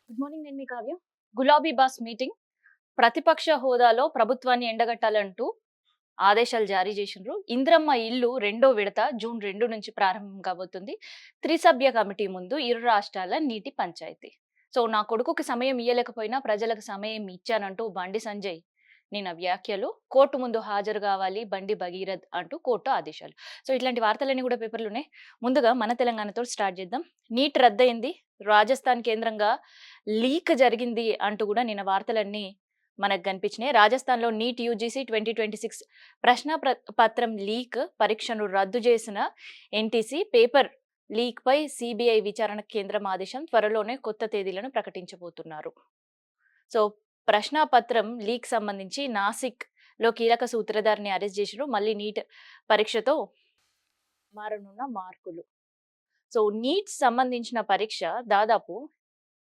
Good morning నేను మీ కావ్య. గులాబీ boss meeting ప్రతిపక్ష హోదాలో ప్రభుత్వాన్ని ఎండగట్టాలంటూ ఆదేశాలు జారీ చేసిండ్రు. ఇంద్రమ్మ ఇల్లు రెండో విడత జూన్ 2 నుంచి ప్రారంభం కాబోతుంది. త్రిసభ్య కమిటీ ముందు ఇరు రాష్ట్రాల నీటి పంచాయతీ. సో నా కొడుకుకి సమయం ఇయ్యలేకపోయినా ప్రజలకు సమయం ఇచ్చానంటూ బండి సంజయ్ నిన్న వ్యాఖ్యలు. కోర్టు ముందు హాజరు కావాలి బండి భగీరథ్ అంటూ కోర్టు ఆదేశాలు. సో ఇట్లాంటి వార్తలన్నీ కూడా పేపర్లు ఉన్నాయి. ముందుగా మన తెలంగాణతో స్టార్ట్ చేద్దాం. నీట్ రద్దయింది. రాజస్థాన్ కేంద్రంగా లీక్ జరిగింది అంటూ కూడా నిన్న వార్తలన్నీ మనకు కనిపించినాయి. రాజస్థాన్‌లో నీట్ యూజీసీ 2026 పత్రం లీక్, పరీక్షను రద్దు చేసిన ఎన్టీసీ, పేపర్ లీక్‌పై సీబీఐ విచారణ కేంద్రం ఆదేశం. త్వరలోనే కొత్త తేదీలను ప్రకటించబోతున్నారు. సో ప్రశ్నాపత్రం లీక్ సంబంధించి నాసిక్‌లో కీలక సూత్రధారిని అరెస్ట్ చేసిర్రు. మళ్ళీ నీట్ పరీక్షతో మారనున్న మార్కులు. సో నీట్ సంబంధించిన పరీక్ష దాదాపు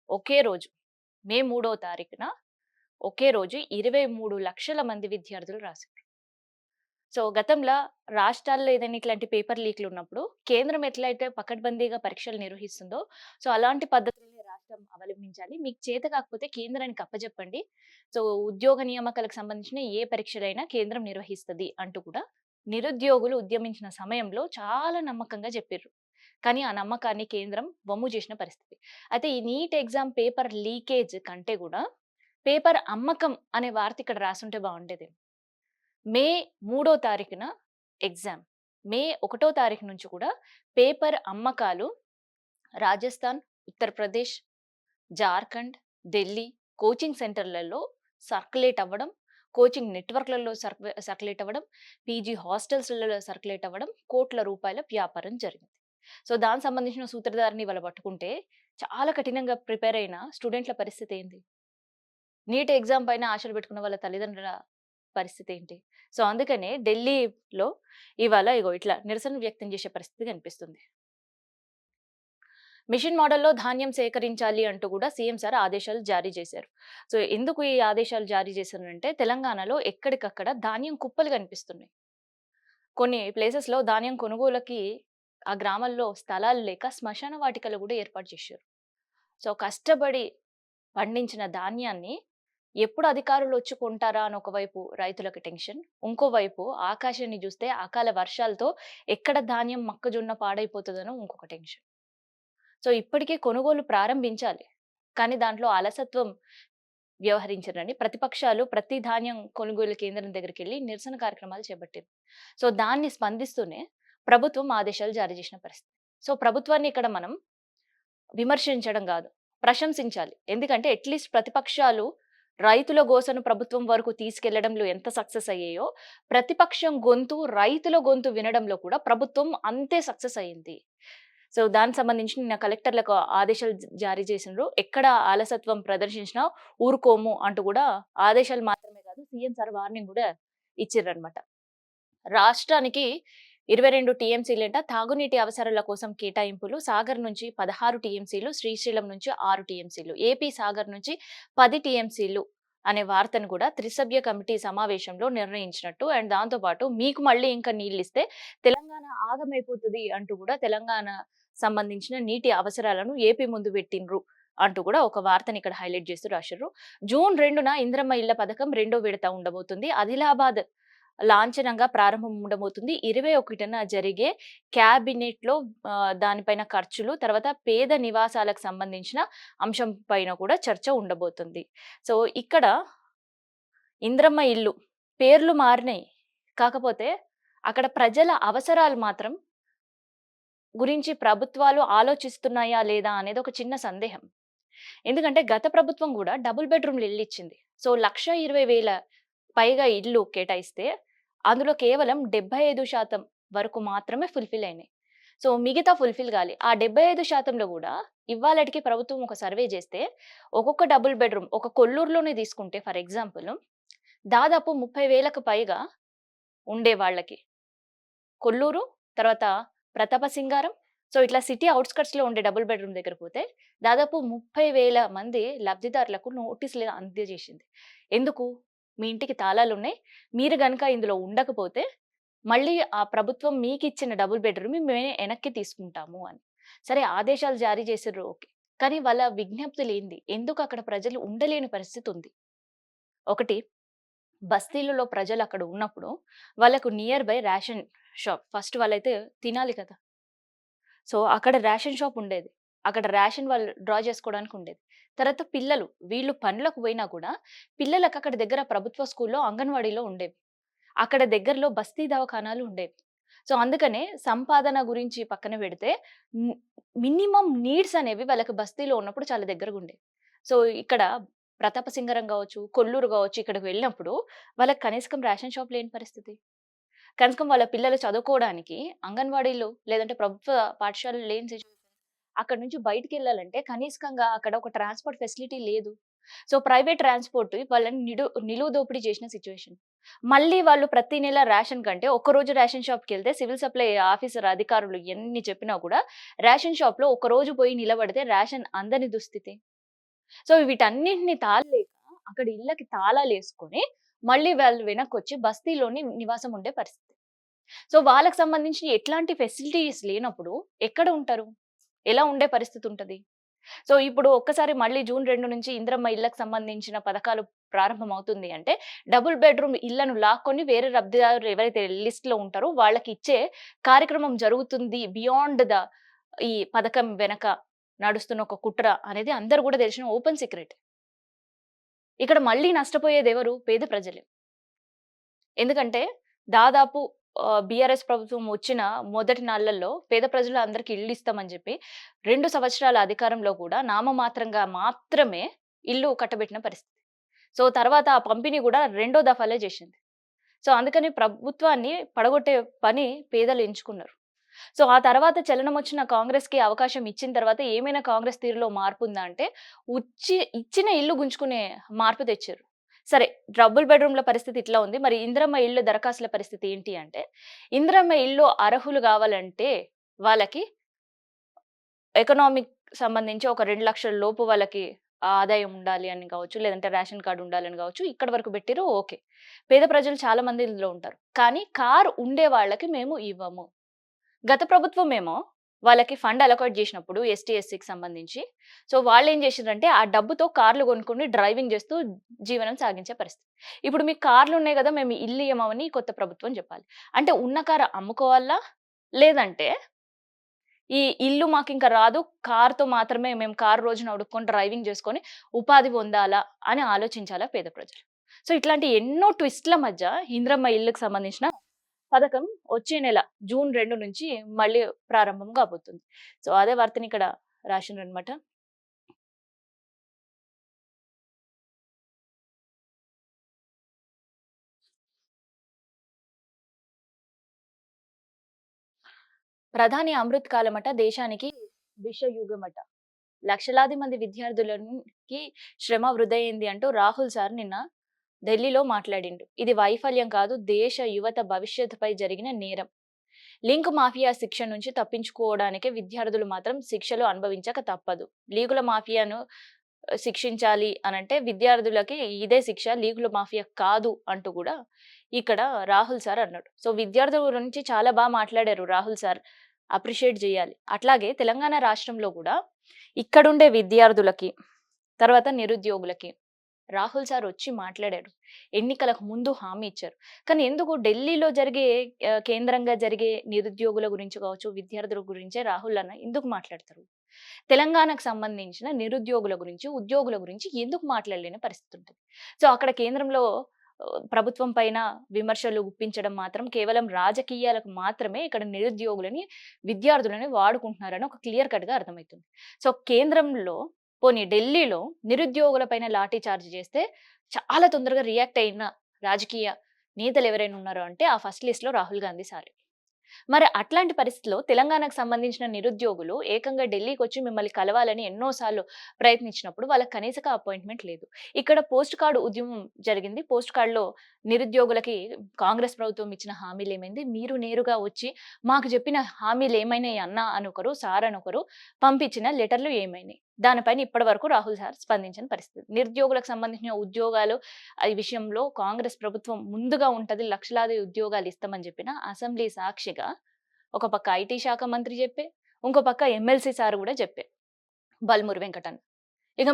ఒకే రోజు మే 3వ తారీఖున ఒకే రోజు 23 లక్షల మంది విద్యార్థులు రాశారు. సో గతంలో రాష్ట్రాల్లో ఏదైనా ఇట్లాంటి పేపర్ లీక్లు ఉన్నప్పుడు కేంద్రం ఎట్లయితే పకడ్బందీగా పరీక్షలు నిర్వహిస్తుందో సో అలాంటి పద్ధతుల్ని రాష్ట్రం అవలంబించాలి. మీకు చేత కాకపోతే కేంద్రానికి అప్పజెప్పండి. సో ఉద్యోగ నియామకాలకు సంబంధించిన ఏ పరీక్షలైనా కేంద్రం నిర్వహిస్తది అంటూ కూడా నిరుద్యోగులు ఉద్యమించిన సమయంలో చాలా నమ్మకంగా చెప్పిర్రు. కానీ ఆ నమ్మకాన్ని కేంద్రం వమ్ము చేసిన పరిస్థితి. అయితే ఈ నీట్ ఎగ్జామ్ పేపర్ లీకేజ్ కంటే కూడా పేపర్ అమ్మకం అనే వార్త ఇక్కడ రాసుంటే బాగుండేది. మే 3వ తారీఖున ఎగ్జామ్. మే 1వ తారీఖు నుంచి కూడా పేపర్ అమ్మకాలు రాజస్థాన్, ఉత్తరప్రదేశ్, జార్ఖండ్, ఢిల్లీ కోచింగ్ సెంటర్లలో సర్క్యులేట్ అవ్వడం, కోచింగ్ నెట్వర్క్లలో సర్క్యులేట్ అవ్వడం, పీజీ హాస్టల్స్లలో సర్క్యులేట్ అవ్వడం, కోట్ల రూపాయల వ్యాపారం జరిగింది. సో దానికి సంబంధించిన సూత్రధారిని వాళ్ళు పట్టుకుంటే చాలా కఠినంగా ప్రిపేర్ అయిన స్టూడెంట్ల పరిస్థితి ఏంటి? నీట్ ఎగ్జామ్ పైన ఆశలు పెట్టుకున్న వాళ్ళ తల్లిదండ్రుల పరిస్థితి ఏంటి? సో అందుకనే ఢిల్లీలో ఇవాళ ఇట్లా నిరసన వ్యక్తం చేసే పరిస్థితి కనిపిస్తుంది. మిషన్ మోడల్లో ధాన్యం సేకరించాలి అంటూ కూడా సీఎం సార్ ఆదేశాలు జారీ చేశారు. సో ఎందుకు ఈ ఆదేశాలు జారీ చేశారంటే తెలంగాణలో ఎక్కడికక్కడ ధాన్యం కుప్పలు కనిపిస్తున్నాయి. కొన్ని ప్లేసెస్‌లో ధాన్యం కొనుగోలుకి ఆ గ్రామాల్లో స్థలాలు లేక శ్మశాన వాటికలు కూడా ఏర్పాటు చేశారు. సో కష్టపడి పండించిన ధాన్యాన్ని ఎప్పుడు అధికారులు వచ్చి కొంటారా అని ఒకవైపు రైతులకు టెన్షన్. ఇంకోవైపు ఆకాశాన్ని చూస్తే అకాల వర్షాలతో ఎక్కడ ధాన్యం మొక్కజొన్న పాడైపోతుందనో ఇంకొక టెన్షన్. సో ఇప్పటికే కొనుగోలు ప్రారంభించాలి. కానీ దాంట్లో అలసత్వం వ్యవహరించారని ప్రతిపక్షాలు ప్రతి ధాన్యం కొనుగోలు కేంద్రం దగ్గరికెళ్లి నిరసన కార్యక్రమాలు చేపట్టింది. సో దాన్ని స్పందిస్తూనే ప్రభుత్వం ఆదేశాలు జారీ చేసిన పరిస్థితి. సో ప్రభుత్వాన్ని ఇక్కడ మనం విమర్శించడం కాదు, ప్రశంసించాలి. ఎందుకంటే అట్‌లీస్ట్ ప్రతిపక్షాలు రైతుల గోసను ప్రభుత్వం వరకు తీసుకెళ్లడంలో ఎంత సక్సెస్ అయ్యాయో, ప్రతిపక్షం గొంతు, రైతుల గొంతు వినడంలో కూడా ప్రభుత్వం అంతే సక్సెస్ అయింది. సో దానికి సంబంధించి నిన్న కలెక్టర్లకు ఆదేశాలు జారీ చేసిండ్రు. ఎక్కడ అలసత్వం ప్రదర్శించినా ఊరుకోము అంటూ కూడా ఆదేశాలు మాత్రమే కాదు సీఎం సార్ వార్నింగ్ కూడా ఇచ్చిర్రన్నమాట. రాష్ట్రానికి 22 టీఎంసీలంట తాగునీటి అవసరాల కోసం కేటాయింపులు. సాగర్ నుంచి 16 టీఎంసీలు, శ్రీశైలం నుంచి 6 టీఎంసీలు, ఏపీ సాగర్ నుంచి 10 టీఎంసీలు అనే వార్తను కూడా త్రిసభ్య కమిటీ సమావేశంలో నిర్ణయించినట్టు అండ్ దాంతో పాటు మీకు మళ్ళీ ఇంకా నీళ్ళిస్తే తెలంగాణ ఆగమైపోతుంది అంటూ కూడా తెలంగాణ సంబంధించిన నీటి అవసరాలను ఏపీ ముందు పెట్టిండ్రు అంటూ కూడా ఒక వార్తని ఇక్కడ హైలైట్ చేస్తూ రాశారు. జూన్ 2న ఇంద్రమ్మ ఇళ్ల పథకం రెండో విడత ఉండబోతుంది. ఆదిలాబాద్ లాంఛనంగా ప్రారంభం ఉండబోతుంది. 21న జరిగే క్యాబినెట్ లో దానిపైన ఖర్చులు, తర్వాత పేద నివాసాలకు సంబంధించిన అంశం పైన కూడా చర్చ ఉండబోతుంది. సో ఇక్కడ ఇంద్రమ్మ ఇల్లు పేర్లు మారినాయి. కాకపోతే అక్కడ ప్రజల అవసరాలు మాత్రం గురించి ప్రభుత్వాలు ఆలోచిస్తున్నాయా లేదా అనేది ఒక చిన్న సందేహం. ఎందుకంటే గత ప్రభుత్వం కూడా డబుల్ బెడ్‌రూమ్‌లు ఇల్లు ఇచ్చింది. సో 1,20,000 పైగా ఇల్లు కేటాయిస్తే అందులో కేవలం 75% వరకు మాత్రమే ఫుల్‌ఫిల్ అయినాయి. సో మిగతా ఫుల్‌ఫిల్ గాలే. ఆ 75%లో కూడా ఇవ్వాలటికి ప్రభుత్వం ఒక సర్వే చేస్తే ఒక్కొక్క డబుల్ బెడ్‌రూమ్ ఒక కొల్లూరులోనే తీసుకుంటే ఫర్ ఎగ్జాంపుల్ దాదాపు 30,000కు పైగా ఉండే వాళ్ళకి కొల్లూరు, తర్వాత ప్రతాపసింగారం, సో ఇట్లా సిటీ ఔట్‌స్కర్ట్స్‌లో ఉండే డబుల్ బెడ్‌రూమ్ దగ్గర పోతే దాదాపు 30,000 మంది లబ్ధిదారులకు నోటీసులు అందజేసింది. ఎందుకు? మీ ఇంటికి తాళాలున్నాయి. మీరు గనక ఇందులో ఉండకపోతే మళ్ళీ ఆ ప్రభుత్వం మీకిచ్చిన డబుల్ బెడ్‌రూమ్ మేము ఎనక్కి తీసుకుంటాము అని. సరే ఆదేశాలు జారీ చేసిర్రు ఓకే. కానీ వాళ్ళ విజ్ఞప్తులేంది? ఎందుకు అక్కడ ప్రజలు ఉండలేని పరిస్థితి ఉంది. ఒకటి, బస్తీలలో ప్రజలు అక్కడ ఉన్నప్పుడు వాళ్ళకు near by ration shop first వాళ్ళైతే తినాలి కదా! సో, అక్కడ రేషన్ షాప్ ఉండేది. అక్కడ రేషన్ వాళ్ళు డ్రా చేసుకోవడానికి ఉండేది. తర్వాత పిల్లలు, వీళ్ళు పనులకు పోయినా కూడా పిల్లలకి అక్కడ దగ్గర ప్రభుత్వ స్కూల్‌లో, అంగన్వాడీలో ఉండేవి. అక్కడ దగ్గరలో బస్తీ దవాఖానాలు ఉండేవి. సో, అందుకనే సంపాదన గురించి పక్కన పెడితే మ్ మినిమమ్ నీడ్స్ అనేవి వాళ్ళకి బస్తీలో ఉన్నప్పుడు చాలా దగ్గరగుండేవి. సో, ఇక్కడ ప్రతాపసింగరం గావచ్చు, కొల్లూరు గావచ్చు ఇక్కడికి వెళ్ళినప్పుడు వాళ్ళకి కనీసం రేషన్ షాప్ లేని పరిస్థితి. కనీసం వాళ్ళ పిల్లలు చదువుకోవడానికి అంగన్వాడీలు లేదంటే ప్రభుత్వ పాఠశాలలు లేని అక్కడి నుంచి బయటికెళ్ళాలంటే కనీసంగా అక్కడ ఒక ట్రాన్స్‌పోర్ట్ ఫెసిలిటీ లేదు. సో, ప్రైవేట్ ట్రాన్స్‌పోర్ట్ వాళ్ళని నిలువు దోపిడీ చేసిన సిట్యుయేషన్. మళ్ళీ వాళ్ళు ప్రతి నెల రేషన్ కంటే ఒక్కరోజు రేషన్ షాప్‌కెళ్తే సివిల్ సప్లై ఆఫీసర్ అధికారులు ఎన్ని చెప్పినా కూడా రేషన్ షాప్‌లో ఒక్కరోజు పోయి నిలబడితే రేషన్ అందని దుస్థితి. సో, వీటన్నిటిని తాళలేక అక్కడ ఇళ్ళకి తాళాలేసుకొని మళ్ళీ వాళ్ళు వెనక్కొచ్చి బస్తీలోని నివాసం ఉండే పరిస్థితి. సో, వాళ్ళకి సంబంధించి ఎట్లాంటి ఫెసిలిటీస్ లేనప్పుడు ఎక్కడ ఉంటారు? ఎలా ఉండే పరిస్థితి ఉంటది? సో, ఇప్పుడు ఒక్కసారి మళ్ళీ జూన్ 2 నుంచి ఇందిరమ్మ ఇళ్ళకి సంబంధించిన పథకాలు ప్రారంభమవుతుంది అంటే, డబుల్ బెడ్‌రూమ్ ఇళ్ళను లాక్కొని వేరే లబ్ధిదారులు ఎవరైతే లిస్ట్‌లో ఉంటారో వాళ్ళకిచ్చే కార్యక్రమం జరుగుతుంది. బియాండ్ ఈ పథకం వెనక నడుస్తున్న ఒక కుట్ర అనేది అందరూ గూడా తెలిసిన ఓపెన్ సీక్రెట్. ఇక్కడ మళ్ళీ నష్టపోయేదెవరు? పేద ప్రజలే. ఎందుకంటే దాదాపు బీఆర్ఎస్ ప్రభుత్వం వచ్చిన మొదటి నాళ్లలో పేద ప్రజలు అందరికి ఇల్లు ఇస్తామని చెప్పి 2 సంవత్సరాల అధికారంలో కూడా నామమాత్రంగా మాత్రమే ఇల్లు కట్టబెట్టిన పరిస్థితి. సో, తర్వాత ఆ పంపిణీ కూడా రెండో దఫాలే చేసింది. సో, అందుకని ప్రభుత్వాన్ని పడగొట్టే పని పేదలు ఎంచుకున్నారు. సో, ఆ తర్వాత చలనమొచ్చిన కాంగ్రెస్‌కి అవకాశం ఇచ్చిన తర్వాత ఏమైనా కాంగ్రెస్ తీరులో మార్పుందా అంటే, ఇచ్చిన ఇల్లు గుంజుకునే మార్పు తెచ్చారు. సరే, డబుల్ బెడ్‌రూమ్‌ల పరిస్థితి ఇట్లా ఉంది. మరి ఇందిరమ్మ ఇల్లు దరఖాస్తుల పరిస్థితి ఏంటి అంటే, ఇందిరమ్మ ఇల్లు అర్హులు గావాలంటే వాళ్ళకి ఎకనామిక్ సంబంధించి ఒక 2,00,000 లోపు వాళ్ళకి ఆదాయం ఉండాలి అని గావచ్చు, లేదంటే రేషన్ కార్డ్ ఉండాలని గావచ్చు. ఇక్కడి వరకు పెట్టిర్రు ఓకే. పేద ప్రజలు చాలా మంది ఇందులో ఉంటారు. కానీ కార్ ఉండే వాళ్ళకి మేము ఇవ్వము. గత ప్రభుత్వమేమో వాళ్ళకి ఫండ్ అలొకేట్ జేసినప్పుడు ఎస్టీ, ఎస్సీకి సంబంధించి. సో, వాళ్ళేం జేషిర్రంటే ఆ డబ్బుతో కార్లు గొనుక్కొని డ్రైవింగ్ జేస్తూ జీవనం సాగించే పరిస్థితి. ఇప్పుడు మీకు కార్లున్నాయి గదా! మేము ఇల్లియ్యమని కొత్త ప్రభుత్వం జెప్పాలి. అంటే ఉన్న కారు అమ్ముకోవాలా? లేదంటే ఈ ఇల్లు మాకింక రాదు. కార్‌తో మాత్రమే మేము కారు రోజున ఉడుక్కొని డ్రైవింగ్ జేసుకొని ఉపాధి పొందాలా అని ఆలోచించాలా పేద ప్రజలు. సో, ఇట్లాంటి ఎన్నో ట్విస్ట్‌ల మధ్య ఇందిరమ్మ ఇల్లుకి సంబంధించిన పథకం వచ్చే నెల జూన్ 2 నుంచి మళ్ళీ ప్రారంభం కాబోతుంది. సో, అదే వార్తని ఇక్కడ రాశిండ్రనమాట. ప్రధాని అమృత్ కాలమట దేశానికి విషయుగమట. లక్షలాది మంది విద్యార్థులకి శ్రమ వృధా అయింది అంటూ రాహుల్ సార్ నిన్న ఢిల్లీలో మాట్లాడిండు. ఇది వైఫల్యం కాదు, దేశ యువత భవిష్యత్తుపై జరిగిన నేరం. లింక్ మాఫియా శిక్ష నుంచి తప్పించుకోవడానికే విద్యార్థులు మాత్రం శిక్షలు అనుభవించక తప్పదు. లీగుల మాఫియాను శిక్షించాలి అనంటే విద్యార్థులకి ఇదే శిక్ష, లీగుల మాఫియా కాదు అంటూ కూడా ఇక్కడ రాహుల్ సార్ అన్నాడు. సో, విద్యార్థుల గురించి చాలా మాట్లాడారు రాహుల్ సార్. అప్రిషియేట్ చేయాలి. అట్లాగే తెలంగాణ రాష్ట్రంలో కూడా ఇక్కడుండే విద్యార్థులకి, తర్వాత నిరుద్యోగులకి రాహుల్ సార్ వచ్చి మాట్లాడారు. ఎన్నికలకు ముందు హామీ ఇచ్చారు. కానీ ఎందుకు ఢిల్లీలో జరిగే కేంద్రంగా జరిగే నిరుద్యోగుల గురించి కావచ్చు, విద్యార్థుల గురించే రాహుల్ అన్న ఎందుకు మాట్లాడతారు? తెలంగాణకు సంబంధించిన నిరుద్యోగుల గురించి, ఉద్యోగుల గురించి ఎందుకు మాట్లాడలేని పరిస్థితి ఉంటది. సో, అక్కడ కేంద్రంలో ప్రభుత్వం పైన విమర్శలు గుప్పించడం మాత్రం కేవలం రాజకీయాలకు మాత్రమే ఇక్కడ నిరుద్యోగులని, విద్యార్థులని వాడుకుంటున్నారని ఒక క్లియర్ కట్‌గా అర్థమైతుంది. సో, కేంద్రంలో పోనీ ఢిల్లీలో నిరుద్యోగుల పైన లాఠీ చార్జ్ చేస్తే చాలా తొందరగా రియాక్ట్ అయిన రాజకీయ నేతలు ఎవరైనా ఉన్నారు అంటే ఆ ఫస్ట్ లిస్ట్‌లో రాహుల్ గాంధీ సారే. మరి అట్లాంటి పరిస్థితిలో తెలంగాణకు సంబంధించిన నిరుద్యోగులు ఏకంగా ఢిల్లీకొచ్చి మిమ్మల్ని కలవాలని ఎన్నో సార్లు ప్రయత్నించినప్పుడు వాళ్ళకి కనీసక అపాయింట్‌మెంట్ లేదు. ఇక్కడ పోస్ట్ కార్డ్ ఉద్యమం జరిగింది. పోస్ట్ కార్డ్‌లో నిరుద్యోగులకి కాంగ్రెస్ ప్రభుత్వం ఇచ్చిన హామీలేమైంది? మీరు నేరుగా వచ్చి మాకు చెప్పిన హామీలేమైనాయి అన్నా అని ఒకరు, సార్ అని ఒకరు పంపించిన లెటర్‌లు ఏమైనాయి? దానిపైన ఇప్పటి వరకు రాహుల్ సార్ స్పందించని పరిస్థితి. నిరుద్యోగులకు సంబంధించిన ఉద్యోగాలు ఈ విషయంలో కాంగ్రెస్ ప్రభుత్వం ముందుగా ఉంటది. లక్షలాది ఉద్యోగాలు ఇస్తామని చెప్పిన అసెంబ్లీ సాక్షిగా ఒక పక్క ఐటీ శాఖ మంత్రి చెప్పే, ఇంకో పక్క ఎమ్మెల్సీ సార్ కూడా చెప్పే. బల్మూరి వెంకటన్. ఇక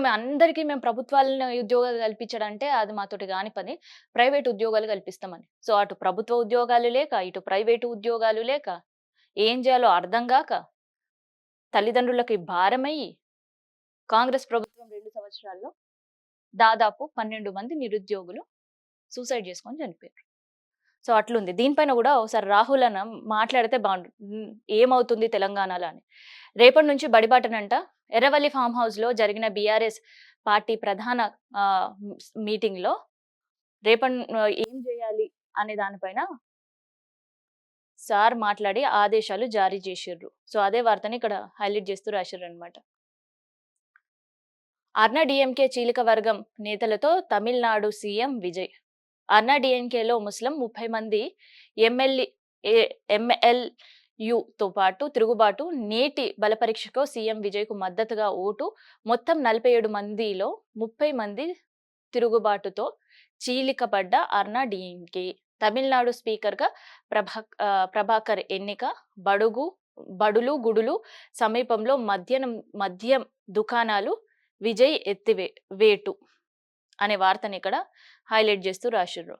మేము ప్రభుత్వాలను ఉద్యోగాలు కల్పించడంటే అది మాతోటి గాని పని. ప్రైవేట్ ఉద్యోగాలు కల్పిస్తామని. సో, అటు ప్రభుత్వ ఉద్యోగాలు లేక, ఇటు ప్రైవేటు ఉద్యోగాలు లేక, ఏం చేయాలో అర్థం గాక, తల్లిదండ్రులకి భారమయ్యి, కాంగ్రెస్ ప్రభుత్వం 2 సంవత్సరాల్లో దాదాపు 12 మంది నిరుద్యోగులు సూసైడ్ చేసుకొని చనిపోయారు. సో, అట్లుంది. దీనిపైన గూడా ఒకసారి రాహుల్ అన్న మాట్లాడితే బావుండు. ఏమవుతుంది తెలంగాణలో అని. రేపటి నుంచి బడిబాటనంట ఎర్రవల్లి ఫార్మ్ హౌస్‌లో జరిగిన బీఆర్ఎస్ పార్టీ ప్రధాన ఆహ్, మీటింగ్‌లో ఏం జేయాలి అనే దానిపైన సార్ మాట్లాడి ఆదేశాలు జారీ జేషిర్రు. సో, అదే వార్తని ఇక్కడ హైలైట్ చేస్తూ రాషిర్రనమాట. అన్నా డీఎంకే చీలిక వర్గం నేతలతో తమిళనాడు సీఎం విజయ్. అన్నా డీఎంకేలో ముస్లిం 30 మంది ఎంఎల్యూతో పాటు తిరుగుబాటు. నేటి బలపరీక్షకు సీఎం విజయ్‌కు మద్దతుగా ఓటు. మొత్తం 47 మందిలో 30 మంది తిరుగుబాటుతో చీలికపడ్డ అన్నా డీఎంకే. తమిళనాడు స్పీకర్‌గా ప్రభాకర్ ఎన్నిక. బడులు గుడులు సమీపంలో మద్యం దుకాణాలు విజయ్ వేటు అనే వార్తని ఇక్కడ హైలైట్ చేస్తూ రాసిర్రు.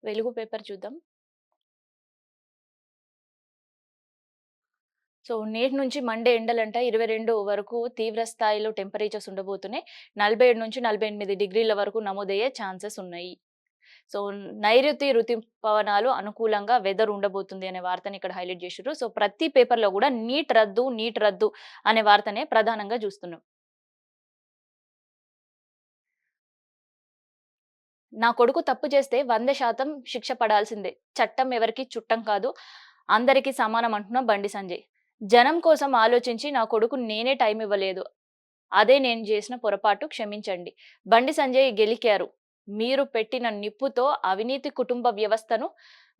వెలుగు పేపర్ చూద్దాం. సో, నేటి నుంచి మండే ఎండలంట 22 వరకు తీవ్ర స్థాయిలో టెంపరేచర్స్ ఉండబోతున్నాయి. 47-48 డిగ్రీల వరకు నమోదయ్యే ఛాన్సెస్ ఉన్నాయి. సో, నైరుతి ఋతుపవనాలు అనుకూలంగా వెదర్ ఉండబోతుంది అనే వార్తని ఇక్కడ హైలైట్ చేసిర్రు. సో, ప్రతి పేపర్‌లో కూడా నీట్ రద్దు అనే వార్తనే ప్రధానంగా చూస్తున్నాం. నా కొడుకు తప్పు చేస్తే 100% శిక్ష పడాల్సిందే. చట్టం ఎవరికీ చుట్టం కాదు. అందరికీ సమానం అంటున్న బండి సంజయ్. జనం కోసం ఆలోచించి నా కొడుకు నేనే టైం ఇవ్వలేదు. అదే నేను చేసిన పొరపాటు, క్షమించండి. బండి సంజయ్ గెలికారు. మీరు పెట్టిన నిప్పుతో అవినీతి కుటుంబ వ్యవస్థను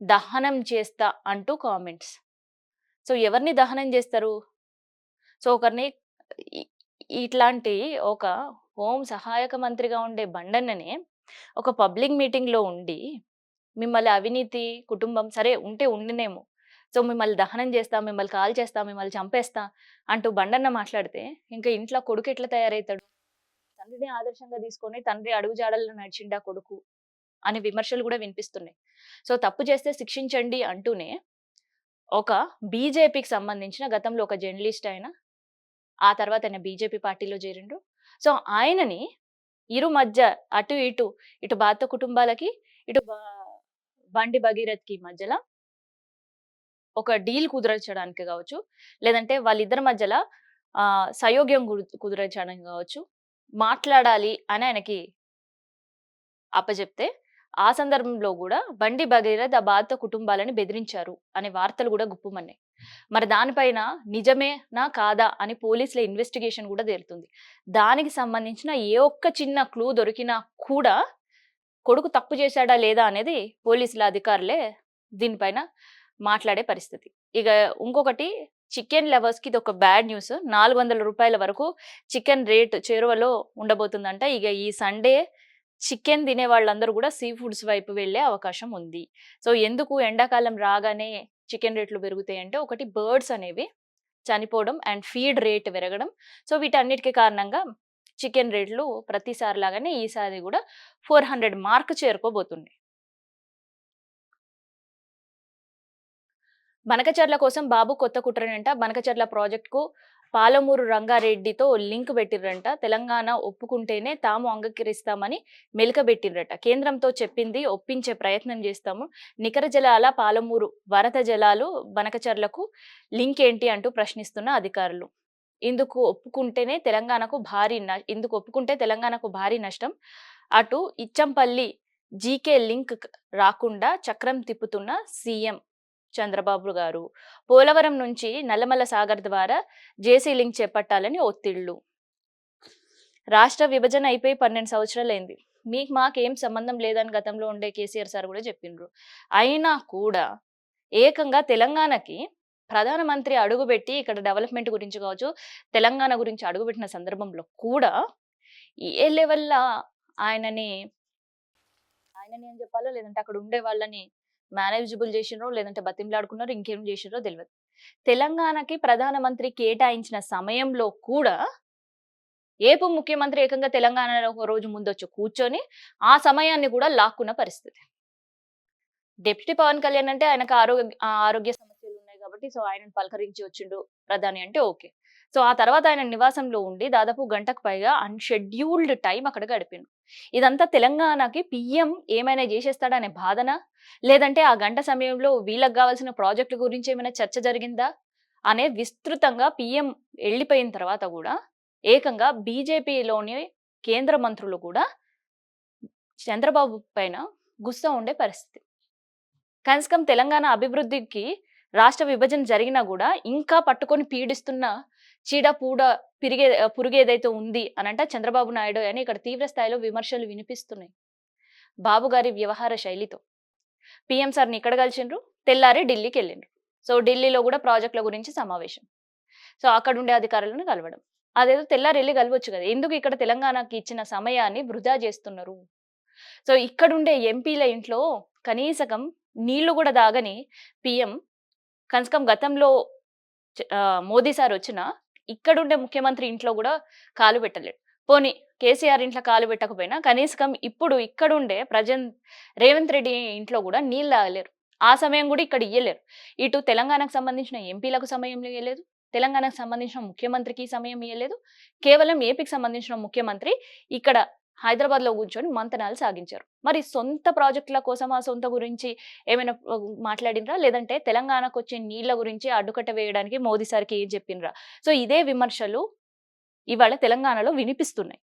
దహనం చేస్తా అంటూ కామెంట్స్. సో, ఎవరిని దహనం చేస్తారు? సో, ఒకరిని ఇట్లాంటి ఒక హోం సహాయక మంత్రిగా ఉండే బండన్ననే ఒక పబ్లిక్ మీటింగ్‌లో ఉండి, మిమ్మల్ని అవినీతి కుటుంబం సరే ఉంటే ఉండినేమో. సో, మిమ్మల్ని దహనం చేస్తా, మిమ్మల్ని కాల్చేస్తా, మిమ్మల్ని చంపేస్తా అంటూ బండన్న మాట్లాడితే, ఇంక ఇంట్లో కొడుకు ఎట్లా తయారైతాడు? తండ్రిని ఆదర్శంగా తీసుకొని తండ్రి అడుగుజాడల్లో నడిచిండా కొడుకు అనే విమర్శలు కూడా వినిపిస్తున్నాయి. సో, తప్పు చేస్తే శిక్షించండి అంటూనే ఒక బీజేపీకి సంబంధించిన గతంలో ఒక జర్నలిస్ట్ ఆయన, ఆ తర్వాత ఆయన బీజేపీ పార్టీలో చేరిండ్రు. సో, ఆయనని ఇరు మధ్య ఇటు బాధిత కుటుంబాలకి, ఇటు బండి భగీరథ్‌కి మధ్యల ఒక డీల్ కుదర్చడానికి గావచ్చు, లేదంటే వాళ్ళిద్దరి మధ్యల సయోగ్యం కుదర్చడానికి గావచ్చు, మాట్లాడాలి అని ఆయనకి అప్పజెప్తే, ఆ సందర్భంలో గూడా బండి భగీరథ్ ఆ బాధిత కుటుంబాలని బెదిరించారు అనే వార్తలు గూడా గుప్పుమన్నాయి. మరి దానిపైన నిజమేనా? కాదా? అని పోలీసుల ఇన్వెస్టిగేషన్ గూడా తేలుతుంది. దానికి సంబంధించిన ఏ ఒక్క చిన్న క్లూ దొరికినా కూడా కొడుకు తప్పు చేశాడా? లేదా? అనేది పోలీసుల అధికారులే దీనిపైన మాట్లాడే పరిస్థితి. ఇక ఇంకొకటి చికెన్ లవర్స్‌కి ఇదొక బ్యాడ్ న్యూస్. రూ. 400 వరకు చికెన్ రేట్ చేరువలో ఉండబోతుందంట. ఇక ఈ సండే చికెన్ తినే వాళ్ళందరూ కూడా సీ ఫుడ్స్ వైపు వెళ్ళే అవకాశం ఉంది. సో, ఎందుకు ఎండాకాలం రాగానే చికెన్ రేట్లు పెరుగుతాయంటే, ఒకటి బర్డ్స్ అనేవి చనిపోవడం అండ్ ఫీడ్ రేట్ పెరగడం. సో, వీటన్నిటికి కారణంగా చికెన్ రేట్లు ప్రతిసారి లాగానే ఈసారి కూడా 400 మార్క్ చేరుకోబోతుంది. బనకచర్ల కోసం బాబు కొత్త కుట్రనంట. బనకచర్ల ప్రాజెక్టుకు పాలమూరు రంగారెడ్డితో లింక్ పెట్టిర్రంట. తెలంగాణ ఒప్పుకుంటేనే తాము అంగీకరిస్తామని మెలికబెట్టిర్రట. కేంద్రంతో చెప్పింది ఒప్పించే ప్రయత్నం చేస్తాము. నికర జలాల పాలమూరు వరద జలాలు బనకచర్లకు లింక్ ఏంటి అంటూ ప్రశ్నిస్తున్న అధికారులు. ఇందుకు ఒప్పుకుంటే తెలంగాణకు భారీ నష్టం. అటు ఇచ్చంపల్లి జీకే లింక్ రాకుండా చక్రం తిప్పుతున్న సీఎం చంద్రబాబు గారు. పోలవరం నుంచి నల్లమల సాగర్ ద్వారా జేసీ లింక్ చేపట్టాలని ఒత్తిళ్లు. రాష్ట్ర విభజన అయిపోయి 12 సంవత్సరాలైంది. మాకేం సంబంధం లేదని గతంలో ఉండే కేసీఆర్ సార్ కూడా చెప్పిండ్రు. అయినా కూడా ఏకంగా తెలంగాణకి ప్రధానమంత్రి అడుగుపెట్టి ఇక్కడ డెవలప్మెంట్ గురించి కావచ్చు, తెలంగాణ గురించి అడుగుపెట్టిన సందర్భంలో కూడా ఏ లెవెల్‌ల ఆయనని అని చెప్పాలో, లేదంటే అక్కడ ఉండే వాళ్ళని మేనేజబుల్ చేసినరో లేదంటే బతిమలాడుకున్నారో ఇంకేం చేసినరో తెలవదు. తెలంగాణకి ప్రధానమంత్రి కేటాయించిన సమయంలో కూడా ఏపీ ముఖ్యమంత్రి ఏకంగా తెలంగాణలో ఒక రోజు ముందొచ్చి కూర్చొని ఆ సమయాన్ని కూడా లాక్కున్న పరిస్థితి. డిప్యూటీ పవన్ కళ్యాణ్ అంటే ఆయనకు ఆరోగ్య సమస్యలు ఉన్నాయి కాబట్టి సో ఆయనను పలకరించి వచ్చిండు ప్రధాని అంటే ఓకే. సో ఆ తర్వాత ఆయన నివాసంలో ఉండి దాదాపు గంటకు పైగా అన్‌షెడ్యూల్డ్ టైమ్ అక్కడ గడిపిండు. ఇదంతా తెలంగాణకి పీఎం ఏమైనా చేసేస్తాడనే బాధనా? లేదంటే ఆ గంట సమయంలో వీళ్ళకి గావాల్సిన ప్రాజెక్టుల గురించి ఏమైనా చర్చ జరిగిందా? అనే విస్తృతంగా పీఎం ఎళ్ళిపోయిన తర్వాత గూడా ఏకంగా బీజేపీలోని కేంద్ర మంత్రులు కూడా చంద్రబాబు పైన గుస్సా ఉండే పరిస్థితి. కనీసం తెలంగాణ అభివృద్ధికి రాష్ట్ర విభజన జరిగినా గూడా ఇంకా పట్టుకొని పీడిస్తున్న చీడ పూడ పురుగేదైతే ఉంది అనంటే చంద్రబాబు నాయుడు అని ఇక్కడ తీవ్ర స్థాయిలో విమర్శలు వినిపిస్తున్నాయి. బాబు గారి వ్యవహార శైలితో. పీఎం సార్‌ని ఇక్కడ కలిసిండ్రు, తెల్లారి ఢిల్లీకెళ్ళిండ్రు. సో ఢిల్లీలో గూడా ప్రాజెక్ట్‌ల గురించి సమావేశం. సో అక్కడుండే అధికారులను కలవడం. అదేదో తెల్లారెళ్లి కలవచ్చు గదా! ఎందుకు ఇక్కడ తెలంగాణకి ఇచ్చిన సమయాన్ని వృధా జేస్తున్నారు? సో ఇక్కడుండే ఎంపీల ఇంట్లో కనీసకం నీళ్లు గూడా తాగని పీఎం కనీసం గతంలో మోదీ సార్ వచ్చినా ఇక్కడుండే ముఖ్యమంత్రి ఇంట్లో గూడా కాలు పెట్టలేడు. పోనీ కేసీఆర్ ఇంట్లో కాలు పెట్టకపోయినా కనీసం ఇప్పుడు ఇక్కడుండే రేవంత్ రెడ్డి ఇంట్లో గూడా నీళ్ళు తాగలేరు. ఆ సమయం గూడా ఇక్కడ ఇయ్యలేరు. ఇటు తెలంగాణకు సంబంధించిన ఎంపీలకు సమయం ఇయ్యలేదు. తెలంగాణకు సంబంధించిన ముఖ్యమంత్రికి సమయం ఇయ్యలేదు. కేవలం ఏపీకి సంబంధించిన ముఖ్యమంత్రి ఇక్కడ హైదరాబాద్‌లో కూర్చొని మంతనాలు సాగించారు. మరి సొంత ప్రాజెక్టుల కోసమా, సొంత గురించి ఏమైనా మాట్లాడిండ్రా? లేదంటే తెలంగాణకొచ్చే నీళ్ల గురించి అడ్డుకట్ట వేయడానికి మోదీ సార్‌కి ఏం చెప్పిండ్రా? సో ఇదే విమర్శలు ఇవాళ తెలంగాణలో వినిపిస్తున్నాయి.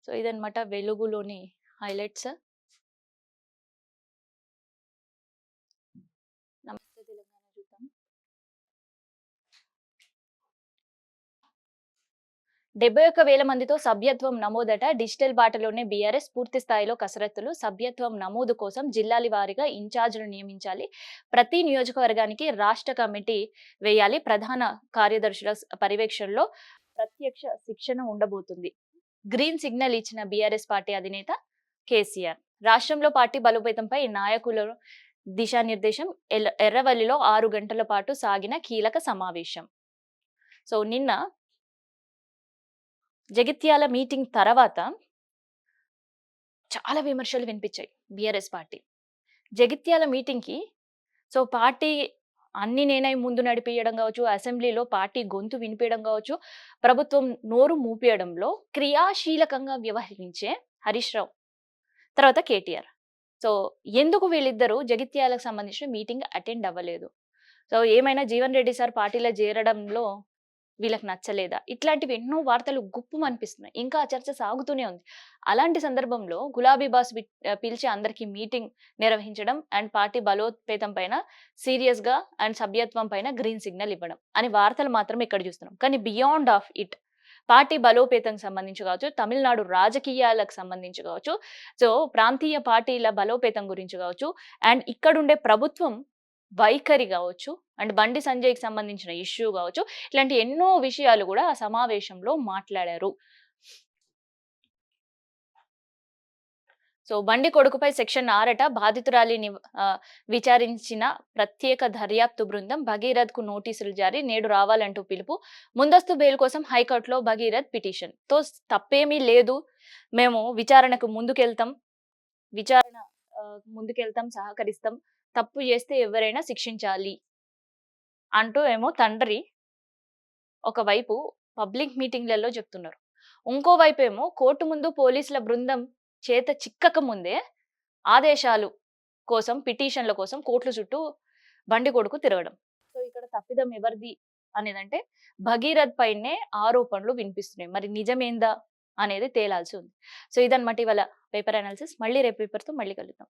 సో ఇదన్నమాట వెలుగులోని హైలైట్స్. నమస్తే తెలంగాణ చూద్దాం. 71,000 మందితో సభ్యత్వం నమోదట. డిజిటల్ బాటలోనే బీఆర్ఎస్ పూర్తి స్థాయిలో కసరత్తులు. సభ్యత్వం నమోదు కోసం జిల్లాల వారీగా ఇన్ఛార్జ్‌లు నియమించాలి. ప్రతి నియోజకవర్గానికి రాష్ట్ర కమిటీ వేయాలి. ప్రధాన కార్యదర్శుల పర్యవేక్షణలో ప్రత్యక్ష శిక్షణ ఉండబోతుంది. గ్రీన్ సిగ్నల్ ఇచ్చిన బీఆర్ఎస్ పార్టీ అధినేత కేసీఆర్. రాష్ట్రంలో పార్టీ బలోపేతంపై నాయకుల దిశానిర్దేశం. ఎర్రవల్లిలో 6 గంటల పాటు సాగిన కీలక సమావేశం. సో నిన్న జగిత్యాల మీటింగ్ తర్వాత చాలా విమర్శలు వినిపించాయి బీఆర్ఎస్ పార్టీ. జగిత్యాల మీటింగ్‌కి సో పార్టీ అన్ని నేనై ముందు నడిపియడం కావచ్చు, అసెంబ్లీలో పార్టీ గొంతు వినిపియడం కావచ్చు, ప్రభుత్వం నోరు మూపియడంలో క్రియాశీలకంగా వ్యవహరించే హరీష్ రావు, తర్వాత కేటీఆర్. సో ఎందుకు వీళ్ళిద్దరూ జగిత్యాలకు సంబంధించిన మీటింగ్ అటెండ్ అవ్వలేదు? సో ఏమైనా జీవన్ రెడ్డి సార్ పార్టీలో చేరడంలో వీళ్ళకి నచ్చలేదా? ఇట్లాంటివి ఎన్నో వార్తలు గుప్పుమనిపిస్తున్నాయి. ఇంకా ఆ చర్చ సాగుతూనే ఉంది. అలాంటి సందర్భంలో గులాబీ బాస్ పిలిచి అందరికి మీటింగ్ నిర్వహించడం అండ్ పార్టీ బలోపేతం పైన సీరియస్‌గా అండ్ సభ్యత్వం పైన గ్రీన్ సిగ్నల్ ఇవ్వడం అని వార్తలు మాత్రం ఇక్కడ చూస్తున్నాం. కానీ బియాండ్ ఆఫ్ ఇట్ పార్టీ బలోపేతంకి సంబంధించి కావచ్చు, తమిళనాడు రాజకీయాలకు సంబంధించి కావచ్చు, సో ప్రాంతీయ పార్టీల బలోపేతం గురించి కావచ్చు అండ్ ఇక్కడుండే ప్రభుత్వం వైఖరి కావచ్చు అండ్ బండి సంజయ్‌కి సంబంధించిన ఇష్యూ కావచ్చు, ఇట్లాంటి ఎన్నో విషయాలు కూడా ఆ సమావేశంలో మాట్లాడారు. సో బండి కొడుకుపై సెక్షన్ 6 బాధితురాలిని విచారించిన ప్రత్యేక దర్యాప్తు బృందం. భగీరథ్‌కు నోటీసులు జారీ. నేడు రావాలంటూ పిలుపు. ముందస్తు బెయిల్ కోసం హైకోర్టులో భగీరథ్ పిటిషన్. తప్పేమీ లేదు, మేము విచారణకు ముందుకెళ్తాం, సహకరిస్తాం. తప్పు చేస్తే ఎవరైనా శిక్షించాలి అంటూ ఏమో తండ్రి ఒకవైపు పబ్లిక్ మీటింగ్‌లలో చెప్తున్నారు. ఇంకోవైపు ఏమో కోర్టు ముందు పోలీసుల బృందం చేత చిక్కక ముందే ఆదేశాలు కోసం, పిటిషన్ల కోసం కోర్టుల చుట్టూ బండి కొడుకు తిరగడం. సో ఇక్కడ తప్పిదం ఎవరిది అనేదంటే భగీరథ్ పైనే ఆరోపణలు వినిపిస్తున్నాయి. మరి నిజమేందా అనేది తేలాల్సి ఉంది. సో ఇదన్నమాట ఇవాళ పేపర్ అనాలిసిస్. మళ్ళీ రేపు పేపర్‌తో మళ్ళీ కలుద్దాం.